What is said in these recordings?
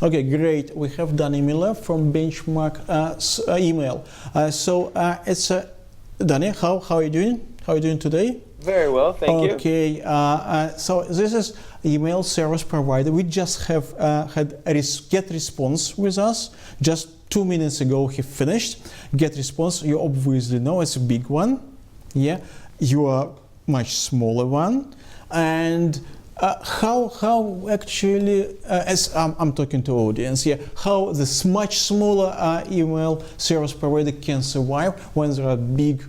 Okay, great. We have Danny Miller from Benchmark Email. It's Danny. How are you doing? How are you doing today? Very well, thank you. Okay, so this is email service provider. We just have had a get response with us. Just 2 minutes ago he finished. Get response, you obviously know it's a big one. Yeah, you are much smaller one. And how actually, as I'm talking to audience, yeah, how this much smaller email service provider can survive when there are big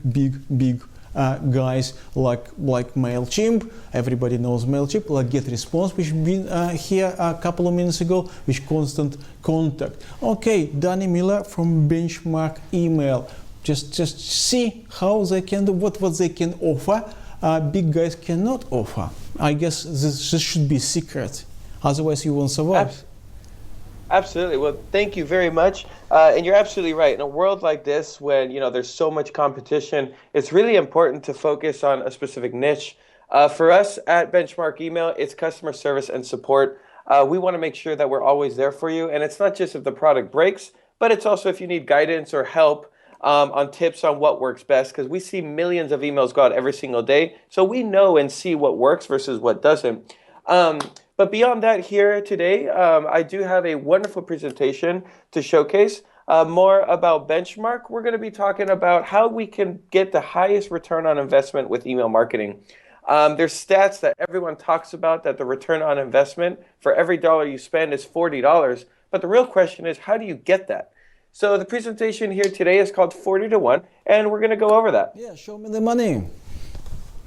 guys like MailChimp. Everybody knows MailChimp, like GetResponse, which been here a couple of minutes ago, which constant contact. Okay, Danny Miller from Benchmark Email. Just see how they can do what they can offer. Big guys cannot offer. I guess this should be secret. Otherwise, you won't survive. Absolutely. Well, thank you very much. And you're absolutely right. In a world like this, when there's so much competition, it's really important to focus on a specific niche. For us at Benchmark Email, it's customer service and support. We want to make sure that we're always there for you. And it's not just if the product breaks, but it's also if you need guidance or help on tips on what works best, because we see millions of emails go out every single day. So we know and see what works versus what doesn't. But beyond that, here today, I do have a wonderful presentation to showcase more about Benchmark. We're going to be talking about how we can get the highest return on investment with email marketing. There's stats that everyone talks about that the return on investment for every dollar you spend is $40. But the real question is, how do you get that? So the presentation here today is called 40 to 1, and we're going to go over that. Yeah, show me the money.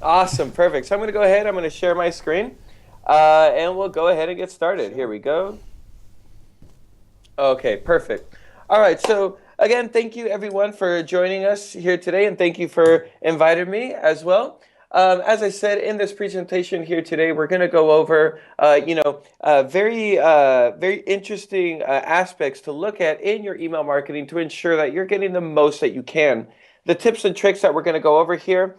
Awesome, perfect. So I'm going to go ahead, I'm going to share my screen, and we'll go ahead and get started. Here we go. Okay, perfect. All right, so again, thank you everyone for joining us here today, and thank you for inviting me as well. As I said in this presentation here today, we're going to go over, very interesting aspects to look at in your email marketing to ensure that you're getting the most that you can. The tips and tricks that we're going to go over here,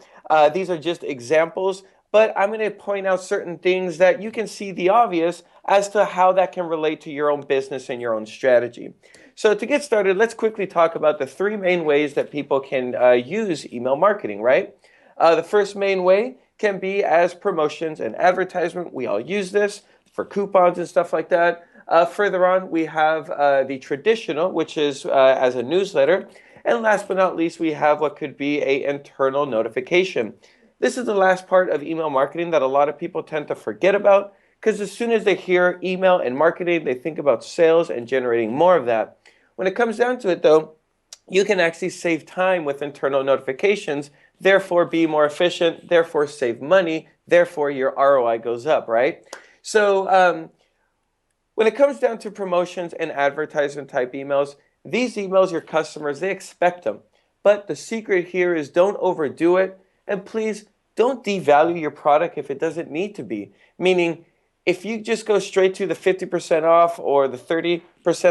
these are just examples, but I'm going to point out certain things that you can see the obvious as to how that can relate to your own business and your own strategy. So to get started, let's quickly talk about the 3 main ways that people can use email marketing, right? The first main way can be as promotions and advertisement. We all use this for coupons and stuff like that. Further on, we have the traditional, which is as a newsletter. And last but not least, we have what could be an internal notification. This is the last part of email marketing that a lot of people tend to forget about, because as soon as they hear email and marketing, they think about sales and generating more of that. When it comes down to it, though, you can actually save time with internal notifications, therefore be more efficient, therefore save money, therefore your ROI goes up, right? So when it comes down to promotions and advertisement type emails, these emails, your customers, they expect them. But the secret here is don't overdo it, and please don't devalue your product if it doesn't need to be. Meaning, if you just go straight to the 50% off or the 30%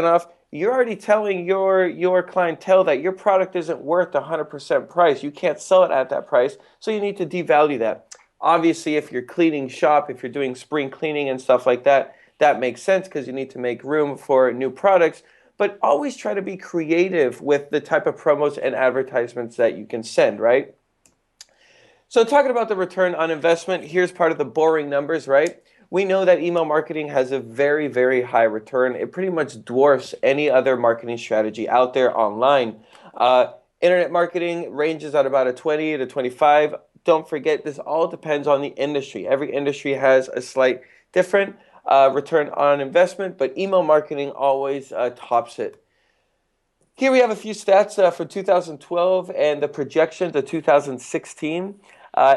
off, you're already telling your clientele that your product isn't worth 100% price. You can't sell it at that price, so you need to devalue that. Obviously, if you're cleaning shop, if you're doing spring cleaning and stuff like that, that makes sense because you need to make room for new products. But always try to be creative with the type of promos and advertisements that you can send, right? So talking about the return on investment, here's part of the boring numbers, right? We know that email marketing has a very, very high return. It pretty much dwarfs any other marketing strategy out there online. Internet marketing ranges at about a 20 to 25. Don't forget, this all depends on the industry. Every industry has a slight different return on investment, but email marketing always tops it. Here we have a few stats for 2012 and the projection to 2016.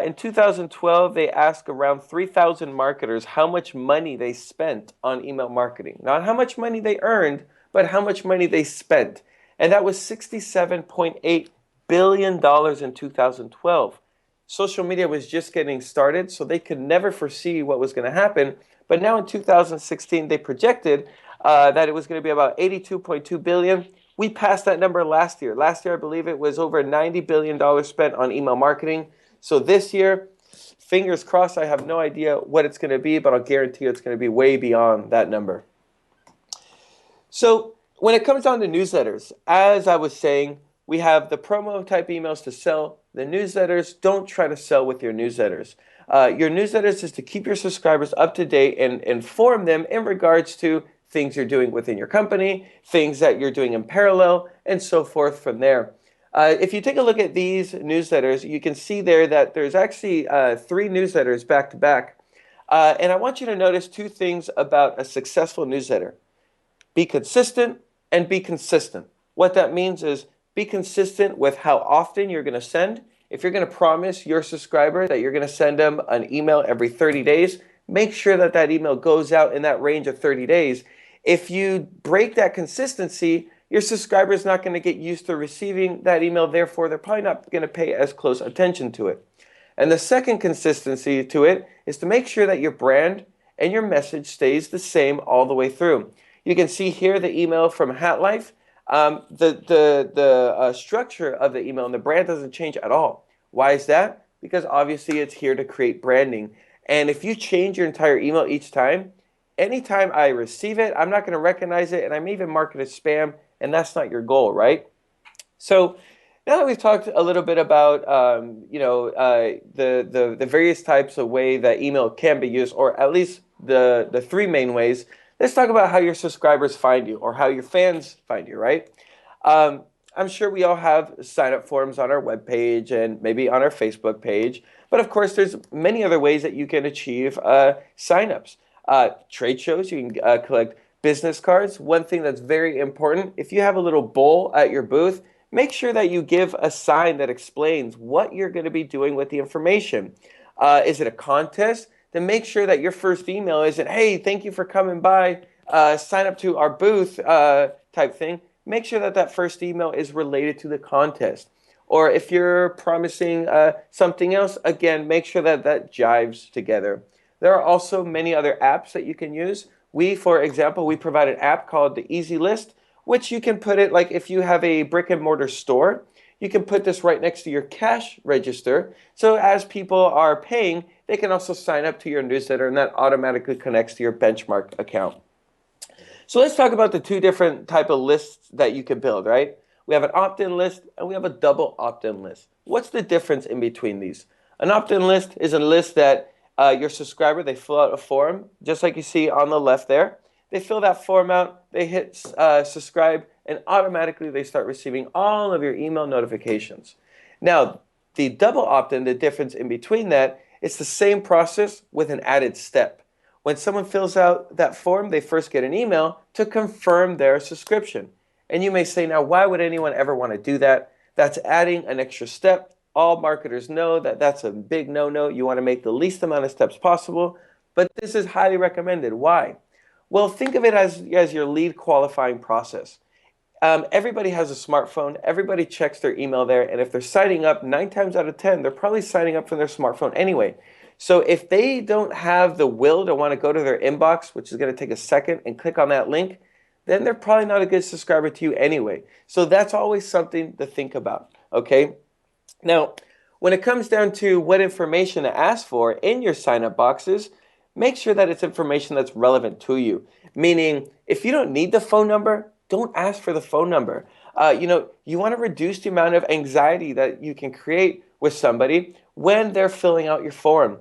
In 2012, they asked around 3,000 marketers how much money they spent on email marketing. Not how much money they earned, but how much money they spent. And that was $67.8 billion in 2012. Social media was just getting started, so they could never foresee what was going to happen. But now in 2016, they projected that it was going to be about $82.2 billion. We passed that number last year. Last year, I believe it was over $90 billion spent on email marketing. So this year, fingers crossed, I have no idea what it's going to be, but I'll guarantee you it's going to be way beyond that number. So when it comes down to newsletters, as I was saying, we have the promo type emails to sell. The newsletters, don't try to sell with your newsletters. Your newsletters is to keep your subscribers up to date and inform them in regards to things you're doing within your company, things that you're doing in parallel, and so forth from there. If you take a look at these newsletters, you can see there that there's actually 3 newsletters back to back. And I want you to notice 2 things about a successful newsletter. Be consistent and be consistent. What that means is be consistent with how often you're going to send. If you're going to promise your subscriber that you're going to send them an email every 30 days, make sure that that email goes out in that range of 30 days. If you break that consistency, your subscriber is not going to get used to receiving that email. Therefore, they're probably not going to pay as close attention to it. And the second consistency to it is to make sure that your brand and your message stays the same all the way through. You can see here the email from Hat Life. The structure of the email and the brand doesn't change at all. Why is that? Because obviously it's here to create branding. And if you change your entire email each time, anytime I receive it, I'm not going to recognize it, and I may even mark it as spam, and that's not your goal, right? So now that we've talked a little bit about the various types of way that email can be used, or at least the 3 main ways, let's talk about how your subscribers find you or how your fans find you, right? I'm sure we all have sign-up forms on our webpage and maybe on our Facebook page, but of course there's many other ways that you can achieve sign-ups. Trade shows, you can collect business cards. One thing that's very important, if you have a little bowl at your booth, make sure that you give a sign that explains what you're going to be doing with the information. Is it a contest? Then make sure that your first email isn't, hey, thank you for coming by, sign up to our booth type thing. Make sure that that first email is related to the contest. Or if you're promising something else, again, make sure that that jives together. There are also many other apps that you can use. For example, we provide an app called the Easy List, which you can put it like if you have a brick and mortar store, you can put this right next to your cash register. So as people are paying, they can also sign up to your newsletter, and that automatically connects to your benchmark account. So let's talk about the 2 different type of lists that you can build, right? We have an opt-in list and we have a double opt-in list. What's the difference in between these? An opt-in list is a list that your subscriber, they fill out a form, just like you see on the left there. They fill that form out, they hit subscribe, and automatically they start receiving all of your email notifications. Now, the double opt-in, the difference in between that, it's the same process with an added step. When someone fills out that form, they first get an email to confirm their subscription. And you may say, now, why would anyone ever want to do that? That's adding an extra step. All marketers know that that's a big no-no. You want to make the least amount of steps possible, but this is highly recommended. Why? Well, think of it as your lead qualifying process. Everybody has a smartphone. Everybody checks their email there. And if they're signing up, 9 times out of 10, they're probably signing up from their smartphone anyway. So if they don't have the will to want to go to their inbox, which is going to take a second, and click on that link, then they're probably not a good subscriber to you anyway. So that's always something to think about, okay? Now, when it comes down to what information to ask for in your sign-up boxes, make sure that it's information that's relevant to you. Meaning, if you don't need the phone number, don't ask for the phone number. You want to reduce the amount of anxiety that you can create with somebody when they're filling out your form.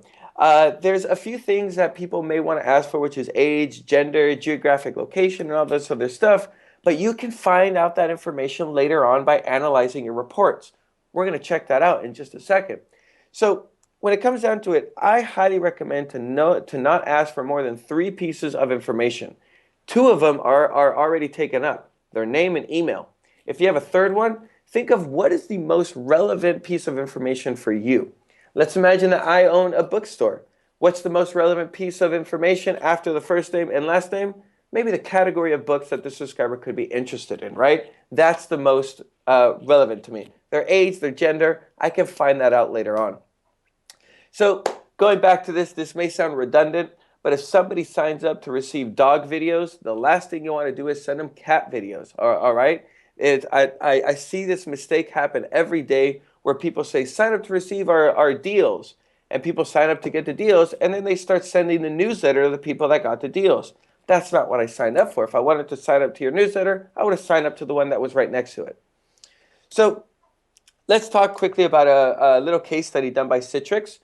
There's a few things that people may want to ask for, which is age, gender, geographic location, and all this other stuff. But you can find out that information later on by analyzing your reports. We're going to check that out in just a second. So when it comes down to it, I highly recommend to not ask for more than 3 pieces of information. 2 of them are already taken up, their name and email. If you have a third one, think of what is the most relevant piece of information for you. Let's imagine that I own a bookstore. What's the most relevant piece of information after the first name and last name? Maybe the category of books that the subscriber could be interested in, right? That's the most relevant to me. Their age, their gender, I can find that out later on. So going back to this may sound redundant, but if somebody signs up to receive dog videos, the last thing you want to do is send them cat videos, all right? I see this mistake happen every day where people say, sign up to receive our deals. And people sign up to get the deals, and then they start sending the newsletter to the people that got the deals. That's not what I signed up for. If I wanted to sign up to your newsletter, I would have signed up to the one that was right next to it. So let's talk quickly about a little case study done by Citrix.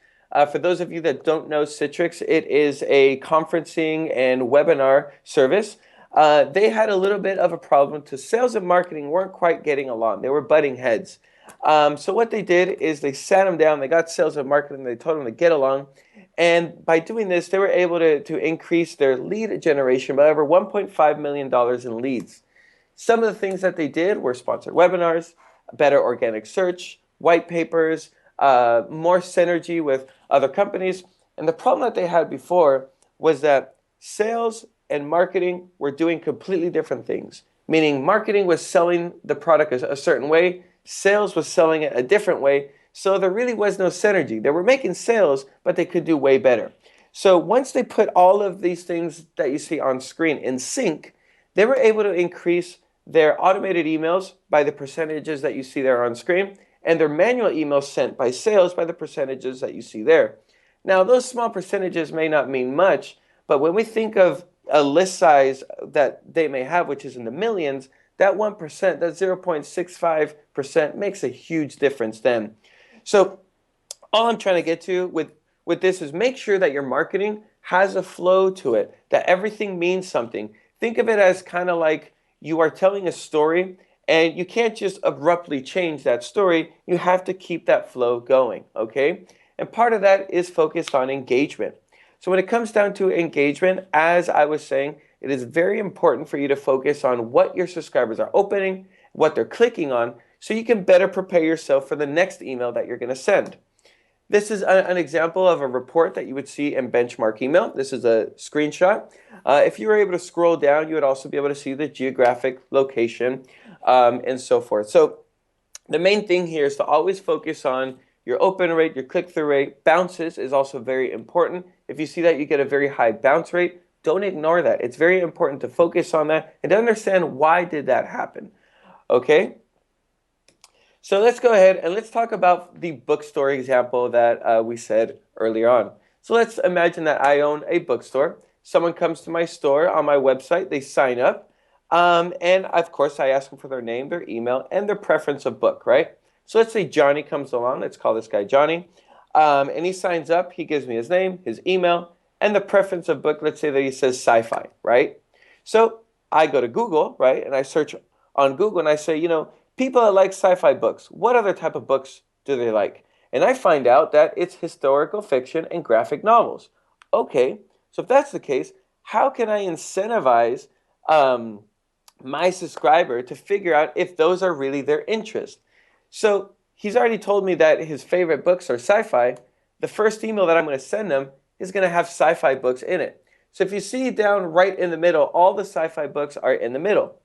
For those of you that don't know Citrix, it is a conferencing and webinar service. They had a little bit of a problem to sales and marketing weren't quite getting along. They were butting heads. So what they did is they sat them down, they got sales and marketing, they told them to get along. And by doing this, they were able to increase their lead generation by over $1.5 million in leads. Some of the things that they did were sponsored webinars, better organic search, white papers, more synergy with other companies. And the problem that they had before was that sales and marketing were doing completely different things. Meaning marketing was selling the product a certain way, sales was selling it a different way. So there really was no synergy. They were making sales, but they could do way better. So once they put all of these things that you see on screen in sync, they were able to increase their automated emails by the percentages that you see there on screen, and their manual emails sent by sales by the percentages that you see there. Now, those small percentages may not mean much, but when we think of a list size that they may have, which is in the millions, that 1%, that 0.65% makes a huge difference then. So all I'm trying to get to with this is make sure that your marketing has a flow to it, that everything means something. Think of it as kind of like you are telling a story and you can't just abruptly change that story. You have to keep that flow going, okay? And part of that is focused on engagement. So when it comes down to engagement, as I was saying, it is very important for you to focus on what your subscribers are opening, what they're clicking on, so you can better prepare yourself for the next email that you're going to send. This is an example of a report that you would see in Benchmark Email. This is a screenshot. If you were able to scroll down, you would also be able to see the geographic location and so forth. So the main thing here is to always focus on your open rate, your click-through rate. Bounces is also very important. If you see that you get a very high bounce rate, don't ignore that. It's very important to focus on that and to understand why did that happen, okay? So let's go ahead and let's talk about the bookstore example that we said earlier on. So let's imagine that I own a bookstore. Someone comes to my store on my website, they sign up, and of course I ask them for their name, their email, and their preference of book, right? So let's say Johnny comes along, let's call this guy Johnny, and he signs up, he gives me his name, his email, and the preference of book, let's say that he says sci-fi, right? So I go to Google, right, and I search on Google and I say, people that like sci-fi books, what other type of books do they like? And I find out that it's historical fiction and graphic novels. Okay, so if that's the case, how can I incentivize my subscriber to figure out if those are really their interest? So he's already told me that his favorite books are sci-fi. The first email that I'm going to send them is going to have sci-fi books in it. So if you see down right in the middle, all the sci-fi books are in the middle.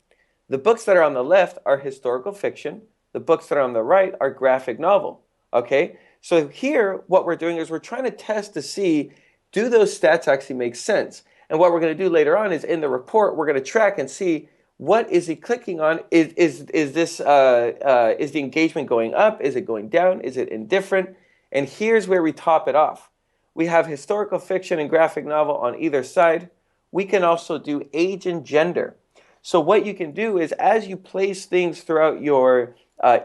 The books that are on the left are historical fiction. The books that are on the right are graphic novel, okay? So here, what we're doing is we're trying to test to see, do those stats actually make sense? And what we're going to do later on is in the report, we're going to track and see what is he clicking on? Is the engagement going up? Is it going down? Is it indifferent? And here's where we top it off. We have historical fiction and graphic novel on either side. We can also do age and gender. So what you can do is as you place things throughout your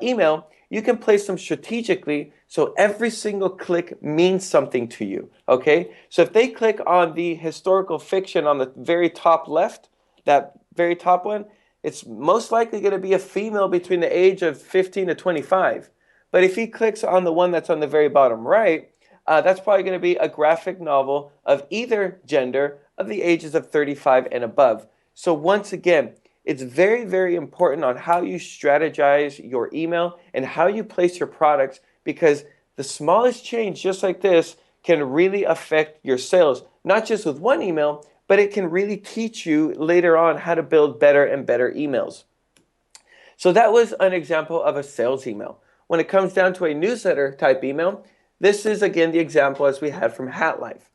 email, you can place them strategically so every single click means something to you, okay? So if they click on the historical fiction on the very top left, that very top one, it's most likely going to be a female between the age of 15 to 25. But if he clicks on the one that's on the very bottom right, that's probably going to be a graphic novel of either gender of the ages of 35 and above. So once again, it's very, very important on how you strategize your email and how you place your products, because the smallest change, just like this, can really affect your sales, not just with one email, but it can really teach you later on how to build better and better emails. So that was an example of a sales email. When it comes down to a newsletter type email, this is again the example as we had from Hat Life.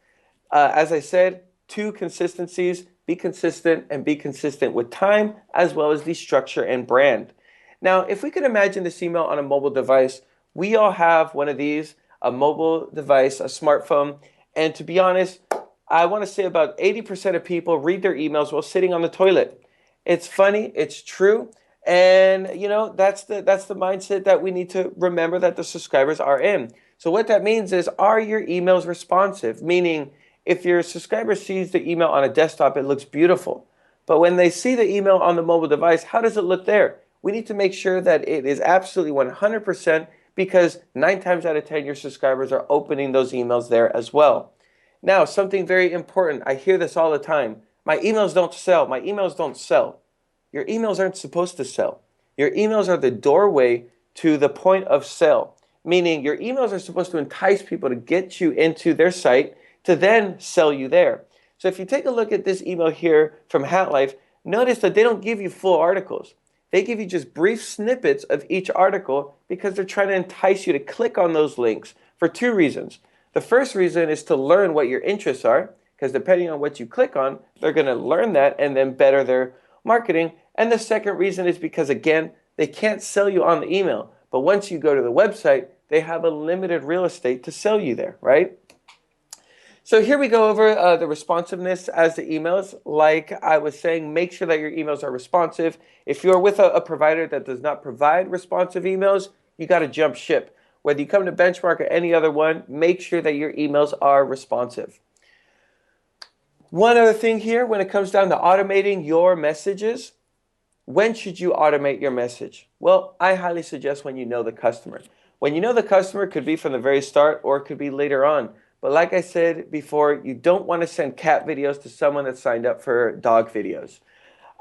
As I said, 2 consistencies. Be consistent and be consistent with time as well as the structure and brand. Now, if we could imagine this email on a mobile device, we all have one of these, a mobile device, a smartphone, and to be honest, I want to say about 80% of people read their emails while sitting on the toilet. It's funny, it's true, and that's the mindset that we need to remember that the subscribers are in. So what that means is, are your emails responsive? Meaning, if your subscriber sees the email on a desktop, it looks beautiful. But when they see the email on the mobile device, how does it look there? We need to make sure that it is absolutely 100%, because 9 times out of 10, your subscribers are opening those emails there as well. Now, something very important. I hear this all the time. My emails don't sell. My emails don't sell. Your emails aren't supposed to sell. Your emails are the doorway to the point of sale, meaning your emails are supposed to entice people to get you into their site to then sell you there. So if you take a look at this email here from HatLife, notice that they don't give you full articles. They give you just brief snippets of each article because they're trying to entice you to click on those links for 2 reasons. The first reason is to learn what your interests are, because depending on what you click on, they're going to learn that and then better their marketing. And the second reason is because, again, they can't sell you on the email. But once you go to the website, they have a limited real estate to sell you there, right? So here we go over the responsiveness as the emails. Like I was saying, make sure that your emails are responsive. If you're with a provider that does not provide responsive emails, you got to jump ship. Whether you come to Benchmark or any other one, make sure that your emails are responsive. One other thing here, when it comes down to automating your messages, when should you automate your message? Well, I highly suggest when you know the customer. When you know the customer, it could be from the very start or it could be later on. But like I said before, you don't want to send cat videos to someone that signed up for dog videos.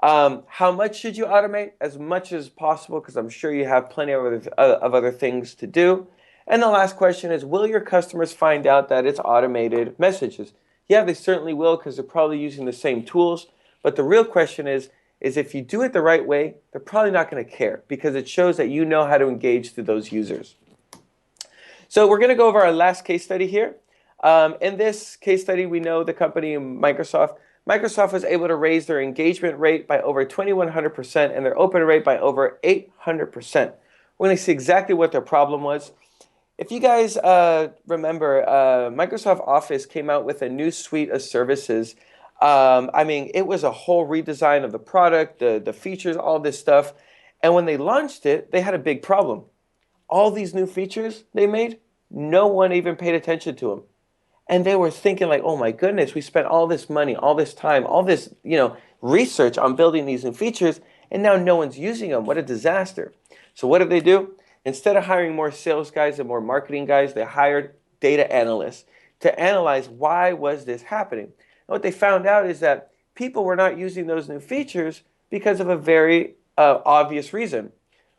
How much should you automate? As much as possible, because I'm sure you have plenty of other things to do. And the last question is, will your customers find out that it's automated messages? Yeah, they certainly will, because they're probably using the same tools. But the real question is if you do it the right way, they're probably not going to care, because it shows that you know how to engage to those users. So we're going to go over our last case study here. In this case study, we know the company Microsoft. Microsoft was able to raise their engagement rate by over 2,100% and their open rate by over 800%. We're going to see exactly what their problem was. If you guys remember, Microsoft Office came out with a new suite of services. I mean, it was a whole redesign of the product, the features, all this stuff. And when they launched it, they had a big problem. All these new features they made, no one even paid attention to them. And they were thinking like, oh my goodness, we spent all this money, all this time, all this, research on building these new features, and now no one's using them. What a disaster. So what did they do? Instead of hiring more sales guys and more marketing guys, they hired data analysts to analyze why was this happening. And what they found out is that people were not using those new features because of a very obvious reason.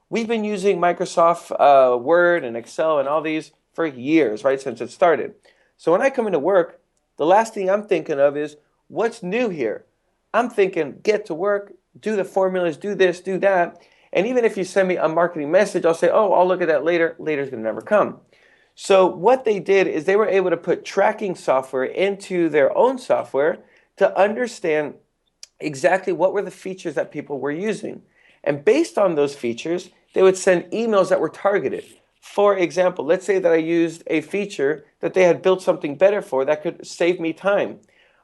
We've been using Microsoft Word and Excel and all these for years, right, since it started. So when I come into work, the last thing I'm thinking of is, what's new here? I'm thinking, get to work, do the formulas, do this, do that. And even if you send me a marketing message, I'll say, oh, I'll look at that later. Later's going to never come. So what they did is they were able to put tracking software into their own software to understand exactly what were the features that people were using. And based on those features, they would send emails that were targeted. For example, let's say that I used a feature that they had built something better for that could save me time.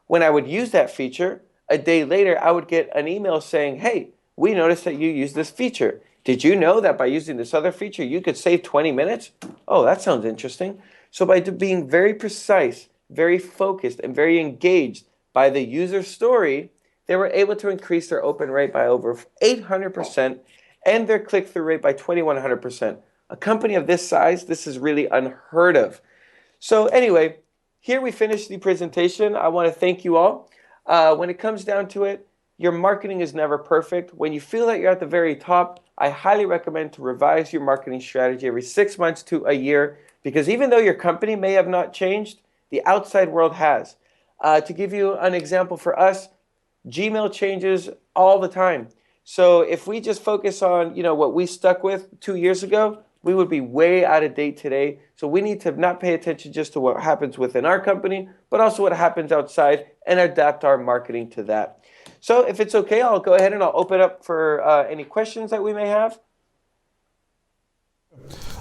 When I would use that feature, a day later, I would get an email saying, hey, we noticed that you used this feature. Did you know that by using this other feature, you could save 20 minutes? Oh, that sounds interesting. So by being very precise, very focused, and very engaged by the user story, they were able to increase their open rate by over 800% and their click-through rate by 2,100%. A company of this size, this is really unheard of. So anyway, here we finish the presentation. I want to thank you all. When it comes down to it, your marketing is never perfect. When you feel that you're at the very top, I highly recommend to revise your marketing strategy every 6 months to a year, because even though your company may have not changed, the outside world has. To give you an example for us, Gmail changes all the time. So if we just focus on, what we stuck with 2 years ago, we would be way out of date today. So we need to not pay attention just to what happens within our company, but also what happens outside, and adapt our marketing to that. So if it's okay, I'll go ahead and I'll open up for any questions that we may have.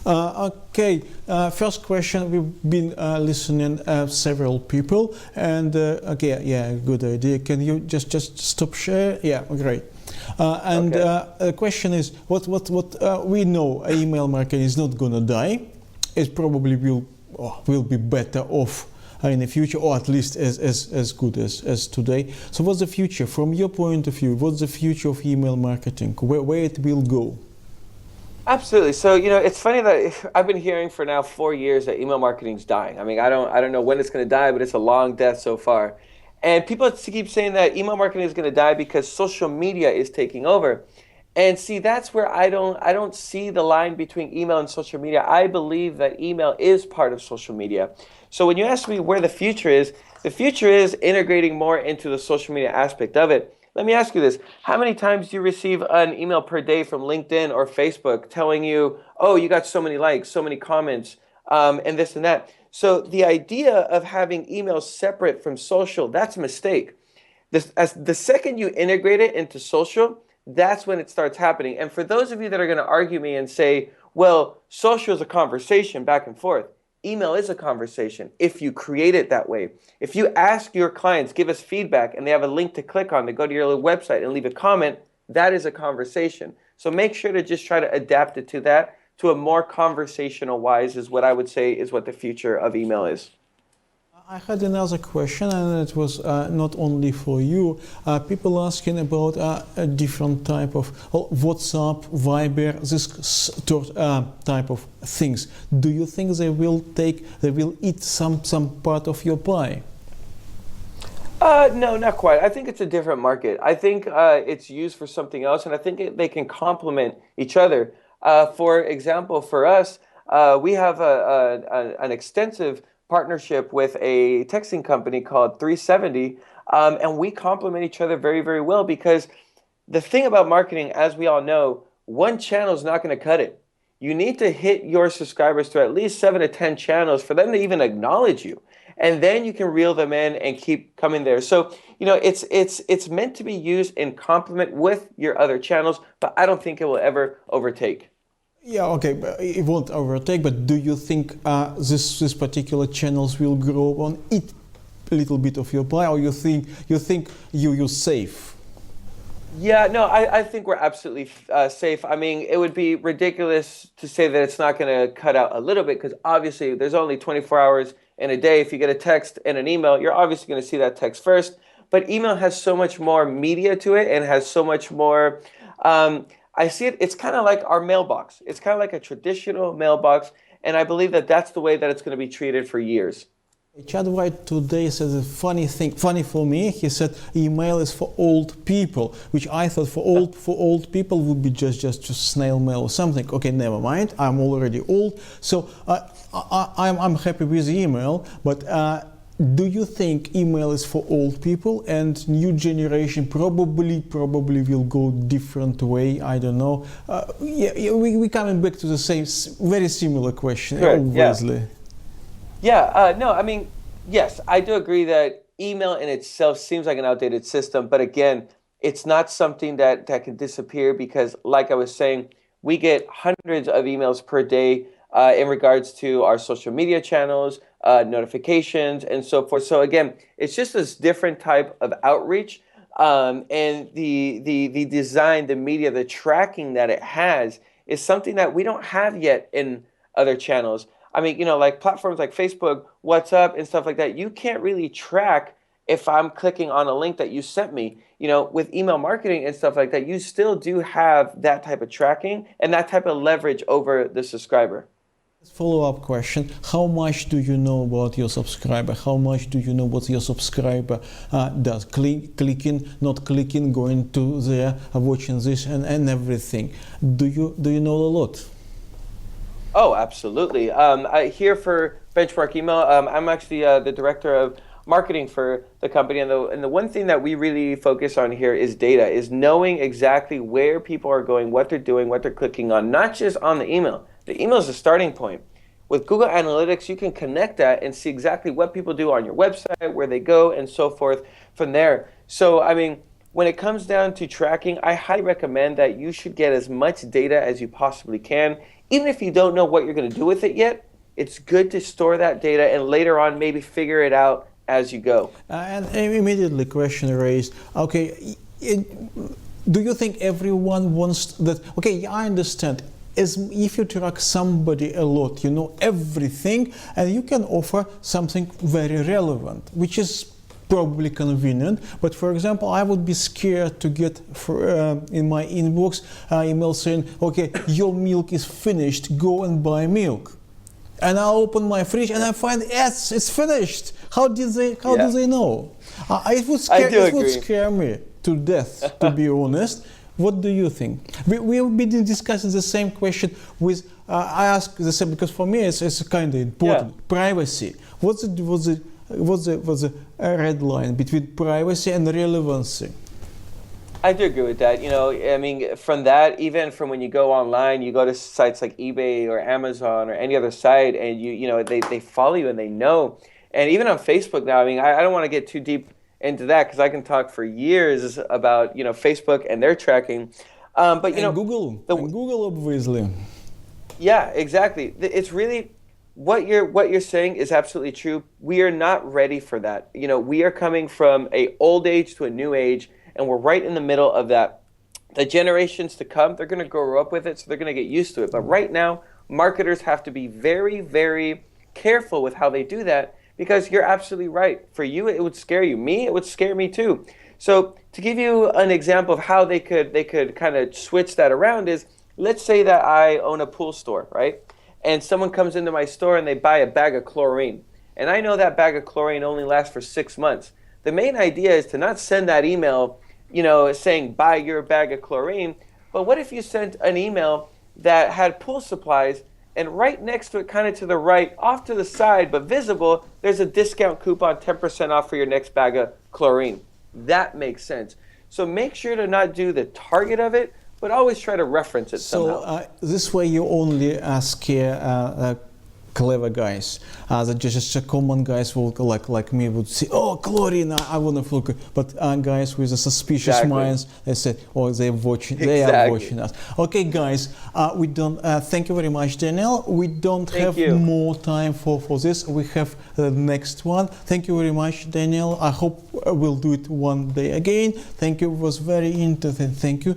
Okay, first question. We've been listening several people, and okay, yeah, good idea. Can you just stop share? Yeah, great. And Okay. the question is, what we know email marketing is not gonna die. It probably will be better off in the future, or at least as good as today. So what's the future from your point of view? What's the future of email marketing? Where it will go? Absolutely. So, it's funny that I've been hearing for now 4 years that email marketing's dying. I mean, I don't know when it's going to die, but it's a long death so far. And people keep saying that email marketing is going to die because social media is taking over. And see, that's where I don't see the line between email and social media. I believe that email is part of social media. So when you ask me where the future is integrating more into the social media aspect of it. Let me ask you this. How many times do you receive an email per day from LinkedIn or Facebook telling you, oh, you got so many likes, so many comments, and this and that? So the idea of having emails separate from social, that's a mistake. As the second you integrate it into social, that's when it starts happening. And for those of you that are going to argue me and say, well, social is a conversation back and forth, email is a conversation if you create it that way. If you ask your clients, give us feedback, and they have a link to click on to go to your website and leave a comment, that is a conversation. So make sure to just try to adapt it to that, to a more conversational wise, is what I would say is what the future of email is. I had another question, and it was not only for you. People asking about a different type of WhatsApp, Viber, type of things. Do you think they will eat some part of your pie? No, not quite. I think it's a different market. I think it's used for something else, and I think they can complement each other. For example, for us, we have an extensive partnership with a texting company called 370, and we complement each other very, very well because the thing about marketing, as we all know, one channel is not going to cut it. You need to hit your subscribers to at least 7 to 10 channels for them to even acknowledge you. And then you can reel them in and keep coming there. So, it's meant to be used in complement with your other channels, but I don't think it will ever overtake. Yeah, okay, but it won't overtake. But do you think this particular channels will grow on eat a little bit of your pie, or you're safe? Yeah, no, I think we're absolutely safe. I mean, it would be ridiculous to say that it's not going to cut out a little bit because obviously there's only 24 hours in a day. If you get a text and an email, you're obviously going to see that text first. But email has so much more media to it and has so much more. I see it, it's kind of like our mailbox. It's kind of like a traditional mailbox. And I believe that that's the way that it's going to be treated for years. Chad White today said a funny thing, funny for me. He said email is for old people, which I thought for old people would be just snail mail or something. Okay, never mind. I'm already old, so I'm happy with email. But do you think email is for old people and new generation probably will go different way? I don't know. Yeah, we coming back to the same, very similar question, Sure. Yeah. obviously. Yeah, no, I mean, yes, I do agree that email in itself seems like an outdated system, but again, it's not something that can disappear because, like I was saying, we get hundreds of emails per day in regards to our social media channels, notifications, and so forth. So again, it's just this different type of outreach, and the design, the media, the tracking that it has is something that we don't have yet in other channels. I mean, like platforms like Facebook, WhatsApp, and stuff like that, you can't really track if I'm clicking on a link that you sent me. With email marketing and stuff like that, you still do have that type of tracking and that type of leverage over the subscriber. Follow-up question: how much do you know about your subscriber? How much do you know what your subscriber does? Clicking, not clicking, going to there, watching this, and everything. Do you know a lot? Oh, absolutely. Here for Benchmark Email, I'm actually the director of marketing for the company, and the one thing that we really focus on here is data, is knowing exactly where people are going, what they're doing, what they're clicking on, not just on the email. The email is the starting point. With Google Analytics, you can connect that and see exactly what people do on your website, where they go, and so forth from there. So, I mean, when it comes down to tracking, I highly recommend that you should get as much data as you possibly can. Even if you don't know what you're going to do with it yet, it's good to store that data and later on maybe figure it out as you go. And immediately question raised, okay, do you think everyone wants that? Okay, I understand. As if you track somebody a lot, you know everything, and you can offer something very relevant, which is probably convenient. But for example, I would be scared to get in my inbox email saying, okay, your milk is finished, go and buy milk. And I open my fridge and I find, yes, it's finished. How do they know? It would scare me to death, to be honest. What do you think? We've been discussing the same question with, I ask the same because for me it's kind of important. Yeah. Privacy. What's the red line between privacy and relevancy? I do agree with that. You know, I mean, from that, even from when you go online, you go to sites like eBay or Amazon or any other site, and you know, they follow you and they know. And even on Facebook now, I mean, I don't want to get too deep into that because I can talk for years about, you know, Facebook and their tracking. But you know, Google obviously. Yeah, exactly. It's really what you're saying is absolutely true. We are not ready for that. You know, we are coming from an old age to a new age, and we're right in the middle of that. The generations to come, they're going to grow up with it, so they're going to get used to it. But right now, marketers have to be very, very careful with how they do that, because you're absolutely right. For you, it would scare you. Me, it would scare me too. So to give you an example of how they could kind of switch that around is, let's say that I own a pool store, right? And someone comes into my store and they buy a bag of chlorine. And I know that bag of chlorine only lasts for 6 months. The main idea is to not send that email, you know, saying buy your bag of chlorine. But what if you sent an email that had pool supplies, and right next to it, kind of to the right, off to the side but visible, there's a discount coupon, 10% off for your next bag of chlorine. That makes sense. So make sure to not do the target of it, but always try to reference it somehow. So this way you only scare clever guys. That just common guys will like me would say, oh, chlorine, I want to look. But guys with a suspicious minds, they say, oh, they are watching us. Okay, guys, we don't. Thank you very much, Daniel. We don't have more time for this. We have the next one. Thank you very much, Daniel. I hope we'll do it one day again. Thank you. It was very interesting. Thank you.